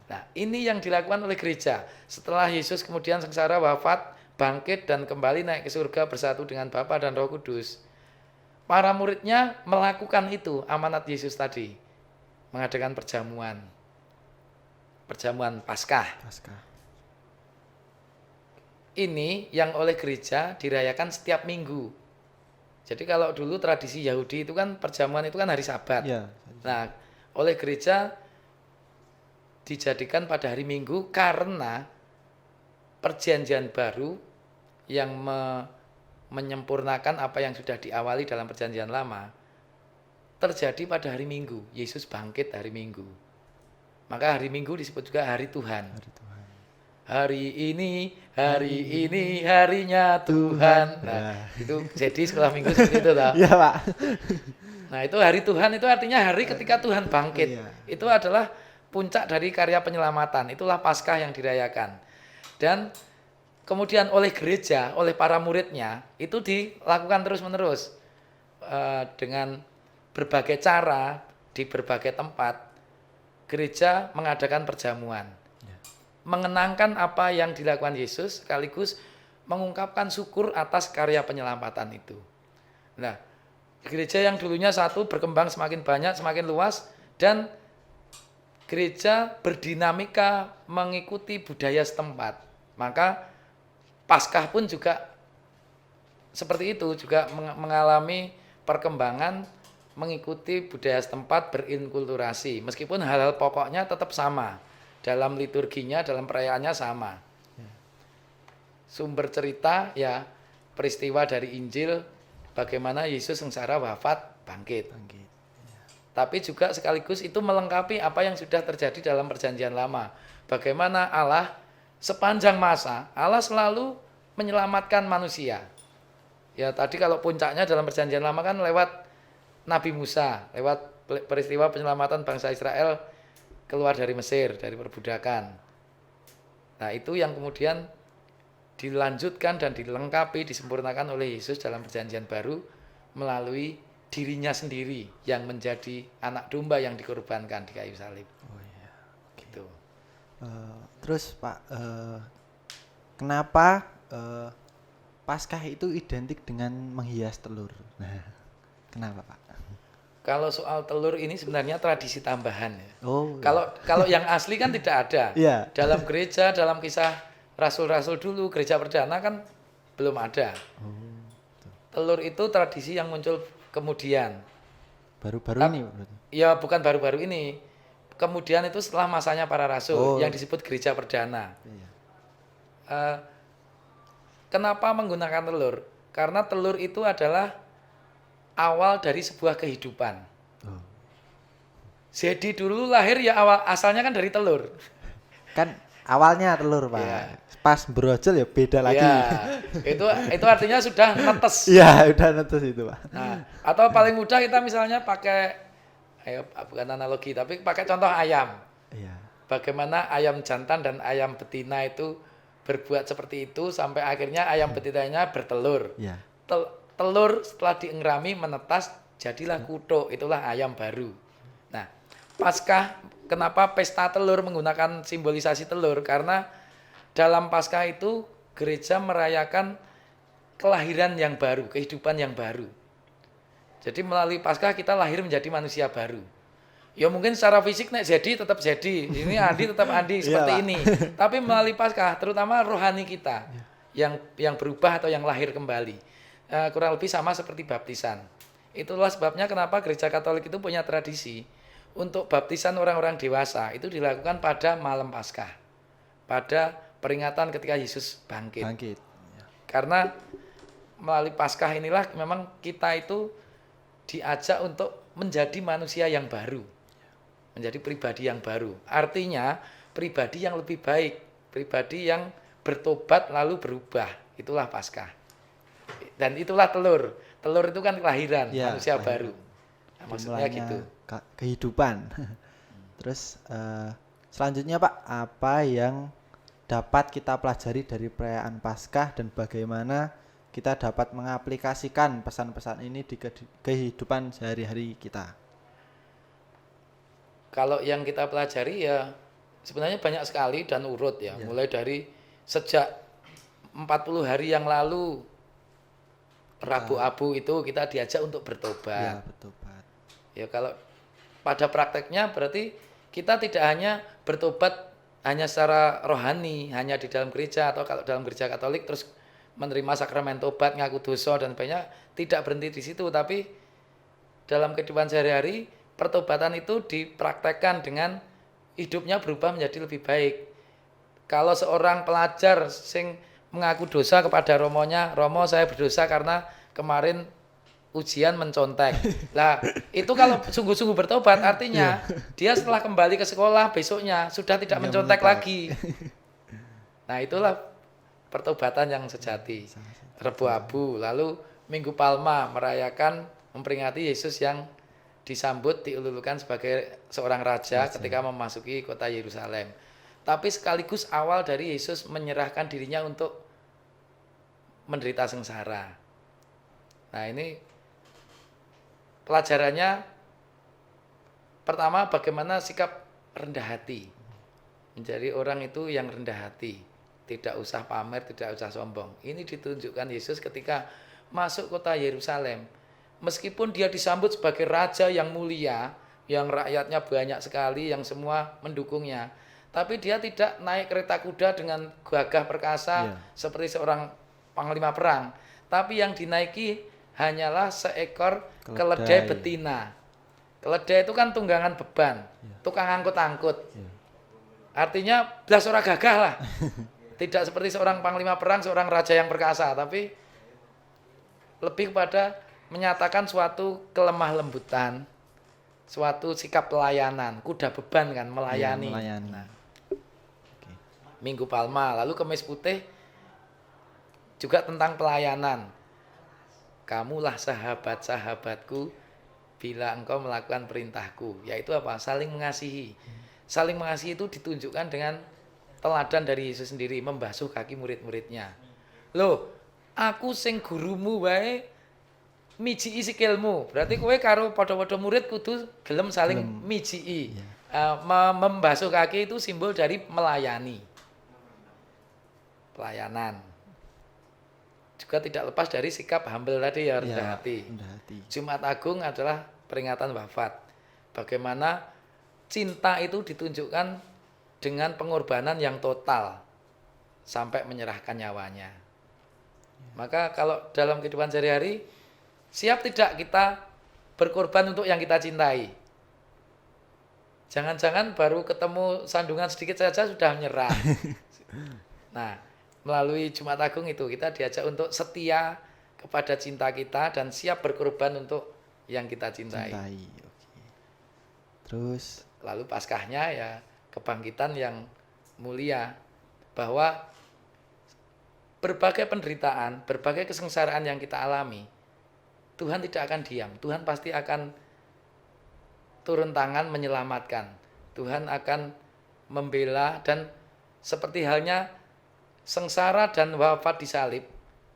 Nah, ini yang dilakukan oleh gereja. Setelah Yesus kemudian sengsara, wafat, bangkit dan kembali naik ke surga bersatu dengan Bapa dan Roh Kudus, para muridnya melakukan itu, amanat Yesus tadi, mengadakan perjamuan Paskah. Ini yang oleh gereja dirayakan setiap minggu. Jadi kalau dulu tradisi Yahudi itu kan perjamuan itu kan hari Sabat. Ya. Nah, oleh gereja dijadikan pada hari Minggu karena perjanjian baru yang menyempurnakan apa yang sudah diawali dalam perjanjian lama terjadi pada hari Minggu. Yesus bangkit hari Minggu. Maka hari Minggu disebut juga hari Tuhan. Hari ini harinya Tuhan. Nah, itu jadi sekolah minggu seperti itu toh. Iya, Pak. Nah, itu hari Tuhan itu artinya hari ketika Tuhan bangkit. Iya. Itu adalah puncak dari karya penyelamatan. Itulah Paskah yang dirayakan. Dan kemudian oleh gereja, oleh para muridnya, itu dilakukan terus-menerus dengan berbagai cara, di berbagai tempat. Gereja mengadakan perjamuan, mengenangkan apa yang dilakukan Yesus, sekaligus mengungkapkan syukur atas karya penyelamatan itu. Nah, gereja yang dulunya satu berkembang semakin banyak, semakin luas, dan gereja berdinamika mengikuti budaya setempat. Maka Paskah pun juga seperti itu, juga mengalami perkembangan mengikuti budaya setempat, berinkulturasi. Meskipun hal-hal pokoknya tetap sama. Dalam liturginya, dalam perayaannya sama. Sumber cerita ya peristiwa dari Injil, bagaimana Yesus sengsara, wafat, bangkit. Tapi juga sekaligus itu melengkapi apa yang sudah terjadi dalam perjanjian lama. Bagaimana Allah sepanjang masa, Allah selalu menyelamatkan manusia. Ya tadi kalau puncaknya dalam perjanjian lama kan lewat Nabi Musa, lewat peristiwa penyelamatan bangsa Israel keluar dari Mesir, dari perbudakan. Nah, itu yang kemudian dilanjutkan dan dilengkapi, disempurnakan oleh Yesus dalam perjanjian baru melalui dirinya sendiri yang menjadi anak domba yang dikorbankan di kayu salib. Oh iya. Gitu. Terus Pak, kenapa Paskah itu identik dengan menghias telur? Nah, kenapa Pak? Kalau soal telur ini sebenarnya tradisi tambahan ya. Oh. Kalau yang asli kan tidak ada. Iya. Dalam gereja, dalam kisah rasul-rasul dulu, gereja perdana kan belum ada. Telur itu tradisi yang muncul kemudian. Baru-baru ini berarti. Ya bukan baru-baru ini. Kemudian itu setelah masanya para rasul yang disebut gereja perdana. Iya. Kenapa menggunakan telur? Karena telur itu adalah awal dari sebuah kehidupan. Jadi dulu lahir ya asalnya kan dari telur. Kan awalnya telur Pak. Iya. Pas brojol ya beda lagi. Ya, itu artinya sudah netes. Iya, udah netes itu Pak. Nah, atau paling mudah kita misalnya pakai, bukan analogi tapi pakai contoh ayam. Iya. Bagaimana ayam jantan dan ayam betina itu berbuat seperti itu sampai akhirnya ayam betinanya bertelur. Iya. Telur setelah diengrami menetas jadilah kutuk, itulah ayam baru. Nah, Paskah, kenapa pesta telur menggunakan simbolisasi telur? Karena dalam Paskah itu gereja merayakan kelahiran yang baru, kehidupan yang baru. Jadi melalui Paskah kita lahir menjadi manusia baru. Ya mungkin secara fisik nek jadi tetap jadi. Ini Andi tetap Andi seperti Iyalah. ini. Tapi melalui Paskah terutama rohani kita yang berubah atau yang lahir kembali. Kurang lebih sama seperti baptisan. Itulah sebabnya kenapa Gereja Katolik itu punya tradisi untuk baptisan orang-orang dewasa itu dilakukan pada malam Paskah. Pada peringatan ketika Yesus bangkit. Bangkit. Karena melalui Paskah inilah memang kita itu diajak untuk menjadi manusia yang baru. Menjadi pribadi yang baru. Artinya pribadi yang lebih baik, pribadi yang bertobat lalu berubah. Itulah Paskah. Dan itulah telur. Telur itu kan kelahiran, Ya, manusia kelahiran. baru. Nah, maksudnya Dimulainya gitu. Kehidupan. Terus selanjutnya Pak, apa yang dapat kita pelajari dari perayaan Paskah dan bagaimana kita dapat mengaplikasikan pesan-pesan ini di kehidupan sehari-hari kita? Kalau yang kita pelajari ya sebenarnya banyak sekali dan urut ya. Mulai dari sejak 40 hari yang lalu Rabu Abu itu kita diajak untuk Ya, bertobat. bertobat. Ya kalau pada prakteknya berarti kita tidak hanya bertobat hanya secara rohani, hanya di dalam gereja atau kalau dalam gereja Katolik terus menerima sakramen tobat, ngaku dosa dan banyak, tidak berhenti di situ, tapi dalam kehidupan sehari-hari pertobatan itu dipraktekkan dengan hidupnya berubah menjadi lebih baik. Kalau seorang pelajar sing mengaku dosa kepada romonya, Romo saya berdosa karena kemarin ujian mencontek. Lah, itu kalau sungguh-sungguh bertobat artinya dia setelah kembali ke sekolah besoknya sudah tidak mencontek lagi. Nah, itulah pertobatan yang sejati. Rebu Abu, lalu Minggu Palma merayakan memperingati Yesus yang disambut diululukan sebagai seorang raja ketika memasuki kota Yerusalem. Tapi sekaligus awal dari Yesus menyerahkan dirinya untuk menderita sengsara. Nah, ini pelajarannya pertama bagaimana sikap rendah hati. Menjadi orang itu yang rendah hati. Tidak usah pamer, tidak usah sombong. Ini ditunjukkan Yesus ketika masuk kota Yerusalem. Meskipun dia disambut sebagai raja yang mulia, yang rakyatnya banyak sekali, yang semua mendukungnya. Tapi dia tidak naik kereta kuda dengan gagah perkasa seperti seorang panglima perang. Tapi yang dinaiki hanyalah seekor keledai betina. Keledai itu kan tunggangan beban, tukang angkut-angkut. Artinya belas ora gagah lah. Tidak seperti seorang panglima perang, seorang raja yang perkasa, tapi lebih kepada menyatakan suatu kelemah lembutan, suatu sikap pelayanan. Kuda beban kan, melayani. Nah, Minggu Palma, lalu Kemis Putih juga tentang pelayanan. Kamulah sahabat-sahabatku bila engkau melakukan perintahku. Yaitu apa? Saling mengasihi. Saling mengasihi itu ditunjukkan dengan teladan dari Yesus sendiri, membasuh kaki murid-muridnya. Loh, aku sing gurumu wae mijiki sikilmu. Berarti kowe karo padha-padha murid kudu gelem saling mijiki. Membasuh kaki itu simbol dari melayani. Pelayanan. Juga tidak lepas dari sikap humble tadi ya, rendah hati. Jumat Agung adalah peringatan wafat. Bagaimana cinta itu ditunjukkan dengan pengorbanan yang total sampai menyerahkan nyawanya. Maka kalau dalam kehidupan sehari-hari, siap tidak kita berkorban untuk yang kita cintai? Jangan-jangan baru ketemu sandungan sedikit saja sudah menyerah. Nah, melalui Jumat Agung itu kita diajak untuk setia kepada cinta kita dan siap berkorban untuk yang kita cintai. Terus lalu Paskahnya ya kebangkitan yang mulia, bahwa berbagai penderitaan, berbagai kesengsaraan yang kita alami, Tuhan tidak akan diam. Tuhan pasti akan turun tangan menyelamatkan. Tuhan akan membela, dan seperti halnya sengsara dan wafat di salib,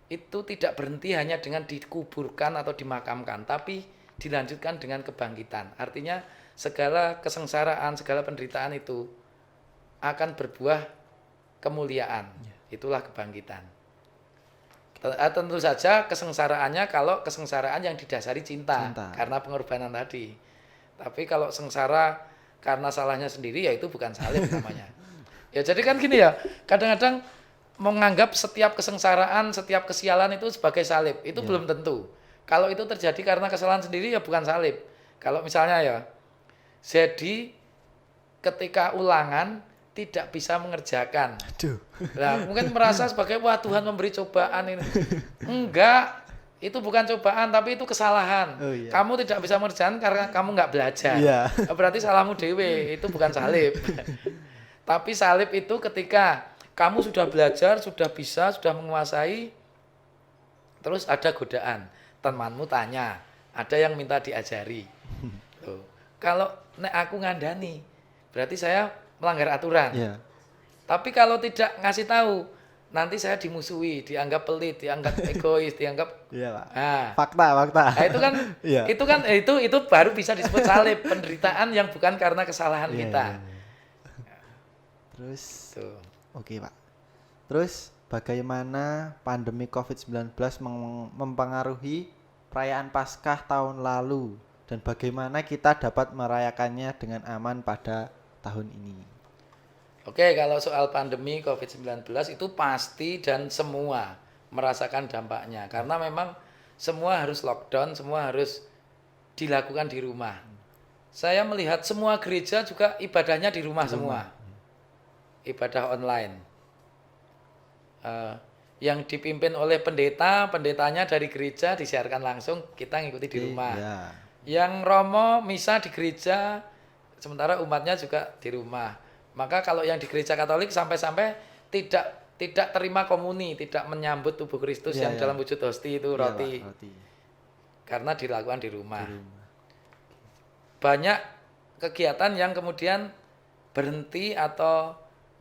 itu tidak berhenti hanya dengan dikuburkan atau dimakamkan, tapi dilanjutkan dengan kebangkitan. Artinya segala kesengsaraan, segala penderitaan itu akan berbuah kemuliaan. itulah kebangkitan. Tentu saja kesengsaraannya kalau kesengsaraan yang didasari cinta. Karena pengorbanan tadi. Tapi kalau sengsara karena salahnya sendiri ya itu bukan salib namanya. Ya jadi kan gini ya, kadang-kadang menganggap setiap kesengsaraan, setiap kesialan itu sebagai salib, itu belum tentu. Kalau itu terjadi karena kesalahan sendiri ya bukan salib. Kalau misalnya ya, jadi ketika ulangan tidak bisa mengerjakan. Aduh. Nah, mungkin merasa sebagai wah Tuhan memberi cobaan ini. Enggak, itu bukan cobaan tapi itu kesalahan. Oh, iya. Kamu tidak bisa mengerjakan karena kamu nggak belajar. Iya. Berarti salahmu dewe, itu bukan salib. Tapi salib itu ketika kamu sudah belajar, sudah bisa, sudah menguasai, terus ada godaan. Temanmu tanya, ada yang minta diajari. Loh, kalau nek aku ngandani, berarti saya melanggar aturan. Iya. Tapi kalau tidak ngasih tahu, nanti saya dimusuhi, dianggap pelit, dianggap egois, dianggap Iya, Pak. nah, Fakta. nah itu kan Iya. itu baru bisa disebut salib, penderitaan yang bukan karena kesalahan Iya, kita. iya, iya. Terus Tuh. oke, Pak. Terus bagaimana pandemi COVID-19 mempengaruhi perayaan Paskah tahun lalu dan bagaimana kita dapat merayakannya dengan aman pada tahun ini? Oke, kalau soal pandemi COVID-19 itu pasti dan semua merasakan dampaknya karena memang semua harus lockdown, semua harus dilakukan di rumah. Saya melihat semua gereja juga ibadahnya di rumah semua. Ibadah online. Yang dipimpin oleh pendetanya dari gereja disiarkan langsung, kita ngikuti di rumah. Iya. Yang romo misa di gereja, sementara umatnya juga di rumah. Maka kalau yang di gereja Katolik sampai-sampai tidak terima komuni, tidak menyambut tubuh Kristus yang dalam wujud hosti itu roti. Pak, roti. Karena dilakukan di rumah. Banyak kegiatan yang kemudian berhenti atau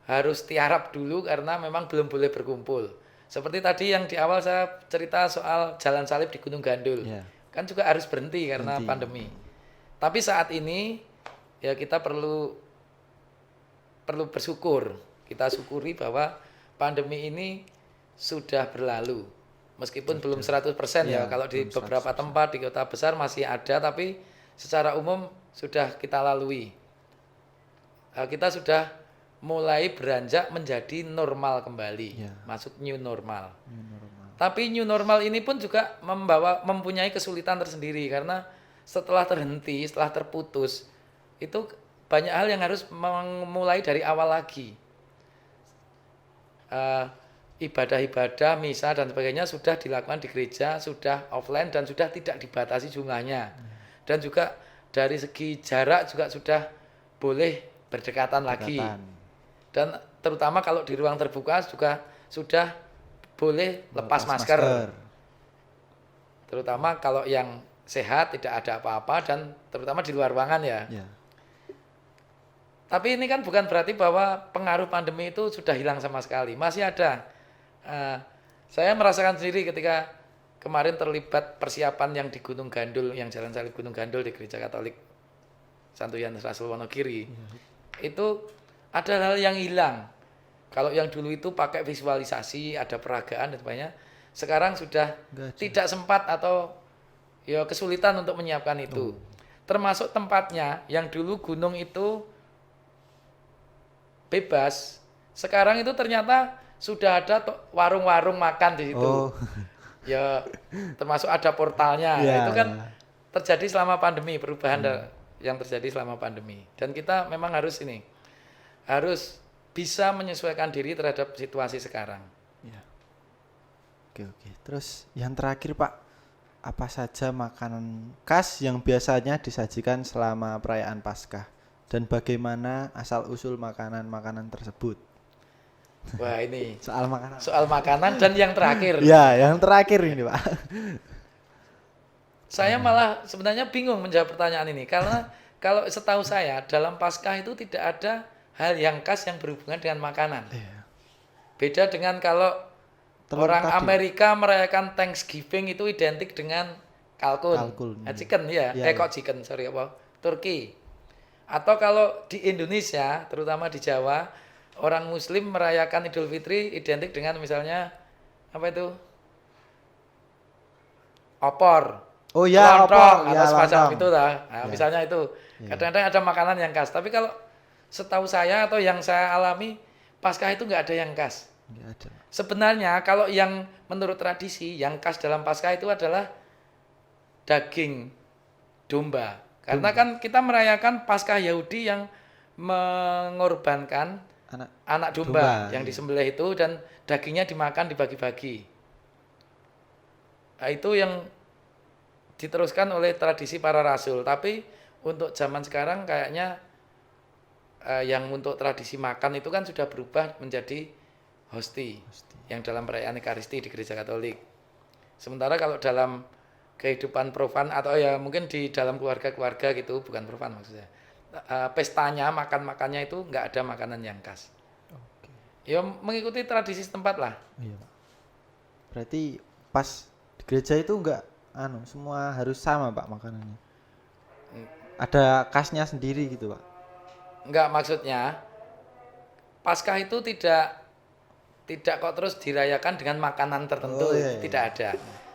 harus tiarap dulu karena memang belum boleh berkumpul. Seperti tadi yang di awal saya cerita soal jalan salib di Gunung Gandul. Kan juga harus berhenti karena pandemi. Tapi saat ini ya kita perlu bersyukur. Kita syukuri bahwa pandemi ini sudah berlalu. Meskipun belum 100% ya, kalau di beberapa tempat di kota besar masih ada, tapi secara umum sudah kita lalui. Kita sudah mulai beranjak menjadi normal kembali, masuk new normal. Tapi new normal ini pun juga mempunyai kesulitan tersendiri karena setelah terhenti, setelah terputus, itu banyak hal yang harus memulai dari awal lagi. Ibadah-ibadah, misa dan sebagainya sudah dilakukan di gereja, sudah offline dan sudah tidak dibatasi jumlahnya. Dan juga dari segi jarak juga sudah boleh berdekatan lagi. Dan terutama kalau di ruang terbuka juga sudah boleh lepas masker. Terutama kalau yang sehat tidak ada apa-apa dan terutama di luar ruangan ya. Tapi ini kan bukan berarti bahwa pengaruh pandemi itu sudah hilang sama sekali. Masih ada. Saya merasakan sendiri ketika kemarin terlibat persiapan yang di Gunung Gandul, yang jalan salib Gunung Gandul di Gereja Katolik Santo Yohanes Rasul Wonogiri. Itu ada hal yang hilang. Kalau yang dulu itu pakai visualisasi, ada peragaan dan sebagainya, sekarang sudah tidak sempat atau ya kesulitan untuk menyiapkan itu. Termasuk tempatnya yang dulu gunung itu bebas, sekarang itu ternyata sudah ada warung-warung makan di situ. Ya termasuk ada portalnya. Itu kan terjadi selama pandemi, perubahan yang terjadi selama pandemi. Dan kita memang harus bisa menyesuaikan diri terhadap situasi sekarang. Oke. Terus yang terakhir Pak, apa saja makanan khas yang biasanya disajikan selama perayaan Paskah dan bagaimana asal-usul makanan-makanan tersebut? Wah ini soal makanan dan yang terakhir. Ya, yang terakhir ini Pak. Saya malah sebenarnya bingung menjawab pertanyaan ini karena kalau setahu saya dalam Paskah itu tidak ada hal yang khas yang berhubungan dengan makanan. Beda dengan kalau orang Amerika merayakan Thanksgiving itu identik dengan kalkun. Chicken ya. Kok chicken, sorry apa? Turki. Atau kalau di Indonesia, terutama di Jawa, orang Muslim merayakan Idul Fitri identik dengan misalnya apa itu? Opor, Oh ya, lontong opor, atau ya semacam lontong. itu lah. Nah, Ya. misalnya itu. Ya. Kadang-kadang ada makanan yang khas. Tapi kalau setahu saya atau yang saya alami, Paskah itu nggak ada yang khas. Nggak ada. Sebenarnya kalau yang menurut tradisi yang khas dalam Paskah itu adalah daging domba. Karena kan kita merayakan Paskah Yahudi yang mengorbankan anak domba yang iya. disembelih itu dan dagingnya dimakan dibagi-bagi. Nah, itu yang diteruskan oleh tradisi para rasul. Tapi untuk zaman sekarang kayaknya yang untuk tradisi makan itu kan sudah berubah menjadi hosti yang dalam perayaan Ekaristi di Gereja Katolik. Sementara kalau dalam kehidupan profan atau ya mungkin di dalam keluarga-keluarga gitu, bukan profan maksudnya. Pestanya, makan-makannya itu nggak ada makanan yang khas. Oke. Ya mengikuti tradisi setempat lah. Iya, Pak. Berarti pas di gereja itu enggak semua harus sama, Pak, makanannya. Ada khasnya sendiri gitu, Pak. Enggak, maksudnya Paskah itu tidak kok terus dirayakan dengan makanan tertentu, Oh, iya. tidak ada.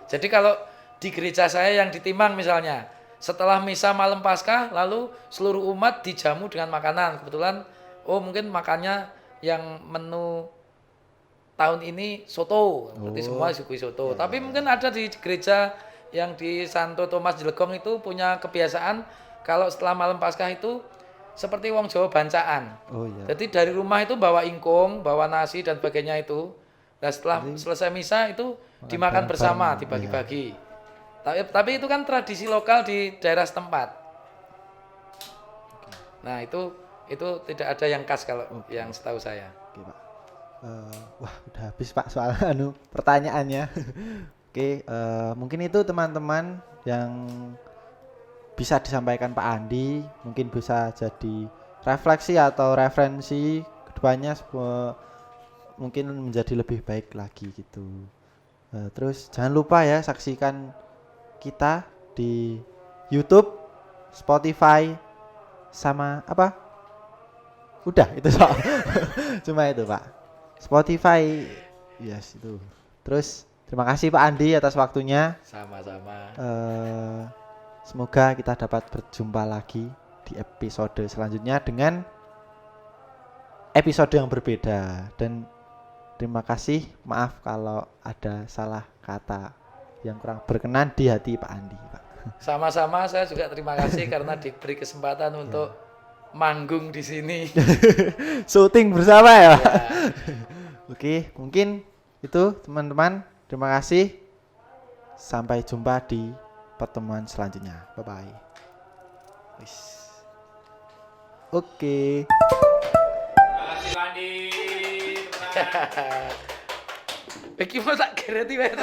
Jadi kalau di gereja saya yang di Timang misalnya, setelah misa malam Paskah lalu seluruh umat dijamu dengan makanan. Kebetulan mungkin makannya yang menu tahun ini soto, berarti semua suguhi soto. Tapi mungkin ada di gereja yang di Santo Thomas Jelegong itu punya kebiasaan kalau setelah malam Paskah itu seperti wong Jawa bancaan. Oh iya. Jadi dari rumah itu bawa ingkung, bawa nasi dan sebagainya itu. Nah setelah selesai misa itu dimakan bersama, dibagi-bagi. Tapi itu kan tradisi lokal di daerah setempat. Nah itu tidak ada yang khas kalau yang setahu saya. Oke, Pak. Wah, udah habis, Pak, soal pertanyaannya. Oke, mungkin itu teman-teman yang bisa disampaikan Pak Andi, mungkin bisa jadi refleksi atau referensi kedepannya mungkin menjadi lebih baik lagi gitu. Terus jangan lupa ya saksikan kita di YouTube, Spotify, sama apa? Udah itu soal. Cuma itu, Pak. Spotify, yes itu. Terus terima kasih Pak Andi atas waktunya. Sama-sama. Semoga kita dapat berjumpa lagi di episode selanjutnya dengan episode yang berbeda. Dan terima kasih, maaf kalau ada salah kata yang kurang berkenan di hati Pak Andi, Pak. Sama-sama, saya juga terima kasih karena diberi kesempatan untuk manggung di sini. Syuting bersama ya. Ya. Oke, mungkin itu teman-teman. Terima kasih. Sampai jumpa di pertemuan selanjutnya. Bye bye. Oke. Terima kasih Pandi. Iki mau tak gereti wae.